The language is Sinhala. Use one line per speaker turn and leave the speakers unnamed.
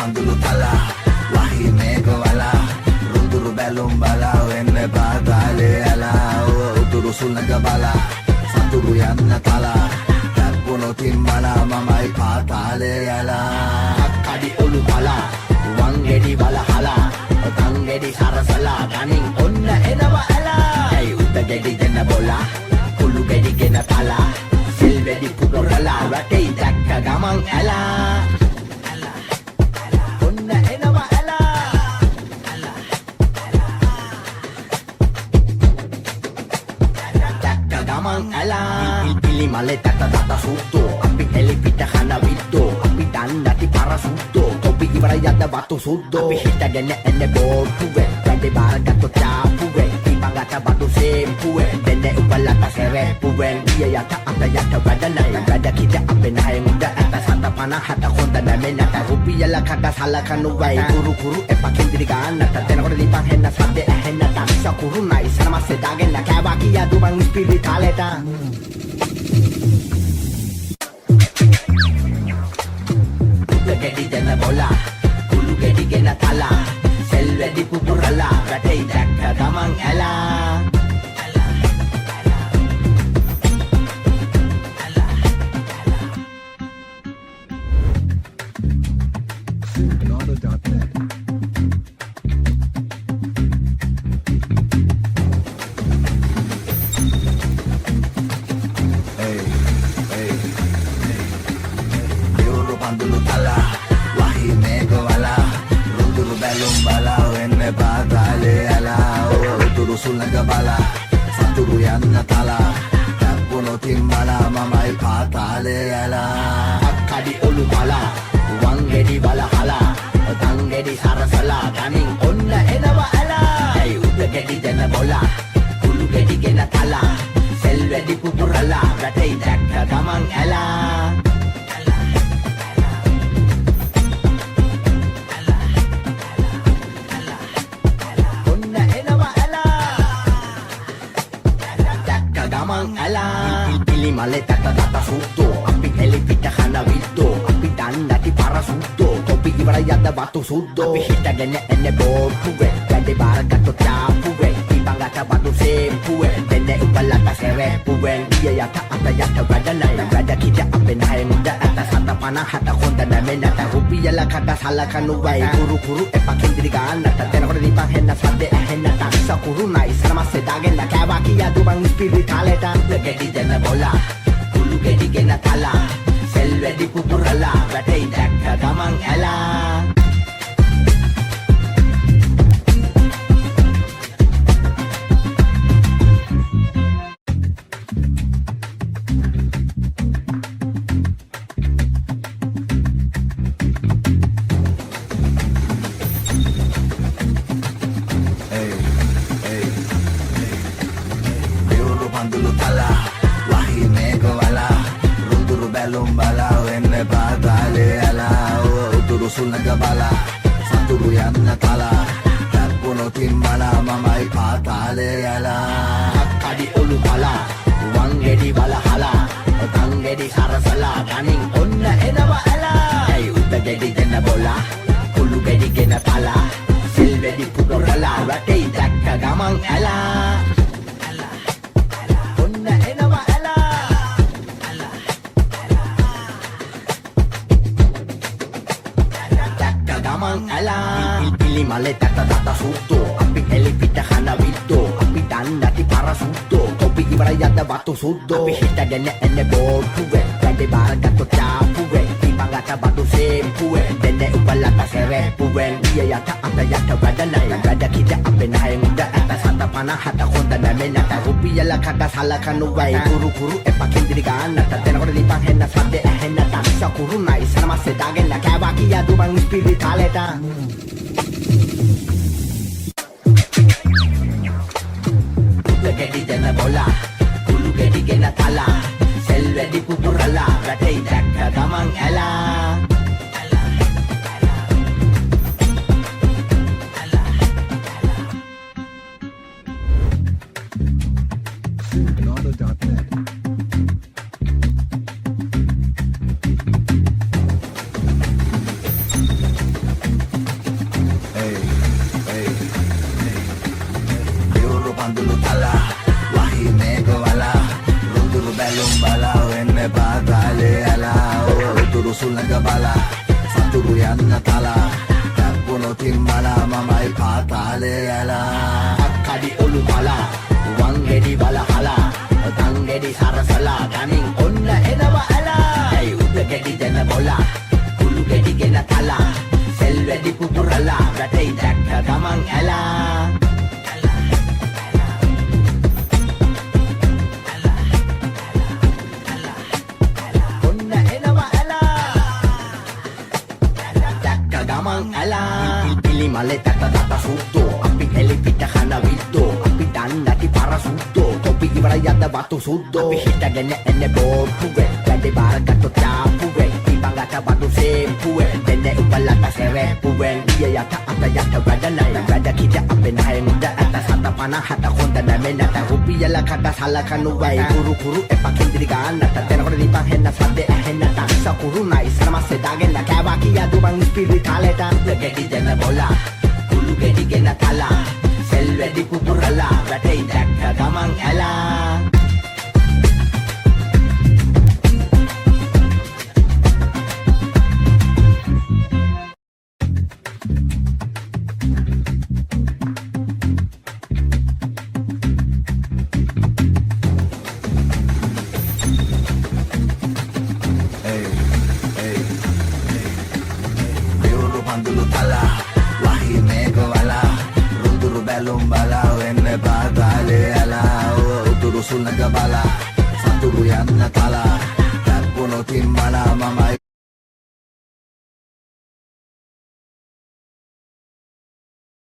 පඳුළු තලා වහි මේක වලා රුදුරු බැලුම් බලා වෙන්න පාතාලේ ඇලා උතුරු සුළඟ බලා සතුරු යන්න තලා තැප්පුණොතින් මලා මමයි පාතාලේ ඇලා කඩි ඔලු තලා වංගෙඩි බලහලා තංගෙඩි සරසලා තනින් ඔන්න එනවා ඇලා ඇයි උත ගෙඩි ගෙන බොලා කුළු ගෙඩි ගෙන තලා සිල් වෙඩි පුරලා රටේ දැක්ක ගමන් ඇලා ඔන්න එනවා ඇලා දැක්ක ගමන් ඇලා ඉලි මලේ තත සුත්තෝ අපි එලි පිට හන විද්දෝ අපි දන්නති පරසුත්තෝ තොපි ඉවර යද්ද වතු සුද්දෝ අපි හිටගෙන එන්නේ බෝටුවේ වැඩි බාරගත්තු චාපුවේ ඉබංගට බතු සේම්පුවේ දෙන්නේ උබලට සෙරෙප්පුවෙන් ගිය යට අත යට වැඩ නැහැ වැඩ කිට අපේ නැහැ මුද ඇත සත 50 හොඳ නැමෙන්නට රුපියල කට සලකනු වයි කුරු කුරු එපා කෙන්දිරි ගන්නට තැනකොට දීපන් හෙන්න සද්දේ ඇහෙන්නට සකුරු නයි සනමස්සේ දාගෙන කෑවා කියා දුමන් ස්පිරිතාලෙට ගෙඩි දෙන බොලා කුළු ගෙඩි ගෙන තලා සෙල් වැඩි පුපුරලා රටේ දැක්ක ගමන් ඇලා පඳුළු තලා වහි මේක වලා රුදුරු බැලුම් බලා වෙන්න පාතාලේ ඇලා උතුරු සුළඟ බලා සතුරු යන්න තලා තැප්පුණොතින් මලා මමයි පාතාලේ ඇලා කඩි ඔලු තලා වංගෙඩි බලහලා තංගෙඩි සරසලා තනින් ඔන්න එනවා ඇලා ඇයි උද ගෙඩි දෙන බොලා කුළු ගෙඩි ගෙන තලා සෙල් වැඩි පුපුරලා රටේ දැක්ක ගමන් ඇලා ඉලි මලේ තත සුත්තෝ අපි එලි පිට හන විද්දෝ අපි දන්නති පරසුත්තෝ තොපි ඉවර යද්ද වතු සුද්දෝ අපි හිටගෙන එන්නේ බෝටුවේ වැඩි බාරගත්තු චාපුවේ ඉබංගට බතු සේම්පුවේ දෙන්නේ උබලට සෙරෙප්පුවෙන් ගිය යට අත යට වැඩ නැහැ වැඩ කිට අපේ නැහැ මුද ඇත සත 50 හොඳ නැමෙන්නට රුපියල කට සලකනු වයි කුරු කුරු එපා කෙන්දිරි ගන්නට තැනකොට දීපන් හෙන්න සද්දේ ඇහෙන්නට සකුරු නයි සනමස්සේ දාගෙන කෑවා කියා දුමන් ස්පිරිතාලෙට ගෙඩි දෙන බොලා කුළු ගෙඩි ගෙන තලා සෙල් වැඩි පුපුරලා රටේ දැක්ක ගමන් ඇලා පඳුළු තලා වහි මේක වලා රුදුරු බැලුම් බලා වෙන්න පාතාලේ ඇලා උතුරු සුළඟ බලා සතුරු යන්න තලා තැප්පුණොතින් මලා මමයි පාතාලේ ඇලා කඩි ඔලු තලා වංගෙඩි බලහලා තංගෙඩි සරසලා තනින් ඔන්න එනවා ඇලා ඇයි උත ගෙඩි දෙන බොලා කුළු ගෙඩි ගෙන තලා සිල් වෙඩි පුරලා රටේ දැක්ක ගමන් ඇලා ඉලි මලේ තත සුත්තෝ අපි එලි පිට හන විද්දෝ අපි දන්නති පරසුත්තෝ තොපි ඉවර යද්ද වතු සුද්දෝ අපි හිටගෙන එන්නේ බෝටුවේ වැඩි බාරගත්තු චාපුවේ ඉබංගට බතු සේම්පුවේ දෙන්නේ උබලට සෙරෙප්පුවෙන් ගිය යට අත යට වැඩ නැහැ වැඩ කිට අපේ නැහැ මුද ඇත සත 50 හොඳ නැමෙන්නට රුපියල කට සලකනු වයි කුරු කුරු එපා කෙන්දිරි ගන්නට තැනකොට දීපන් හෙන්න සද්දේ ඇහෙන්නට සකුරු නයි සනමස්සේ දාගෙන කෑවා කියා දුමන් ස්පිරිතාලෙට ගෙඩි දෙන බොලා කුළු ගෙඩි ගෙන තලා සෙල් වැඩි පුපුරලා රටේ දැක්ක ගමන් ඇලා
sull'angabala Saturu yanna tala Tappuno timmala mamai paatale ala
අක්කඩි ඔලු බලා වංගෙඩි බලහලා තංගෙඩි සරසලා ගනින් ඔන්න එනවා ඇලා ඇයි උඩ ගෙඩි දෙන බොලා කුළු ගෙඩි ගෙන කලා සෙල් වැඩි පුපුරලා වැටෙයි දැක්ක ගමන් ඇලා ඔන්න එනවා ඇලා දැක්ක ගමන් ඇලා පිලි මලේ තට තට සුද්දෝ අපි එලි පිට කන විද්දෝ අපි දන්නටි පර සුද්දෝ තොපි ඉවරයි අද වතු සුද්දෝ අපි හිටගෙන එන්නේ බෝට්ටුවේ වැඩි බාරගත්තු තාපුවේ ඉබංගට බඩු සේපුවේ දෙන්නේ උපලට සෙරෙප්පුවේ ගිය යට අත යට වැඩ නැහැ වැඩ කිට අපේ නැහැ මුද අත සත පන හත හොඳ නැමෙන්නට රුපියල කට සලකනු වයි කුරු කුරු එපා කින්දිරි ගන්නට දෙනකොට දීපන් හෙන්න සද්දේ ඇහෙන්නට සකුරු නයිස් නමස්සේ දාගෙන කෑවා කියා දුමන් ස්පිරිතාලේට ගෙඩි දෙන බොලා කුළු ගෙඩි ගෙන කලා සෙල් වැඩි පුපුරලා වැටෙයි දැක්ක ගමන් ඇලා
Hey, hey, Biuru pandulu tala Wahi mego ala Runduru belum bala Wenne paatale ala Uturu sull'angabala Saturu yanna tala Tappuno timmala mamai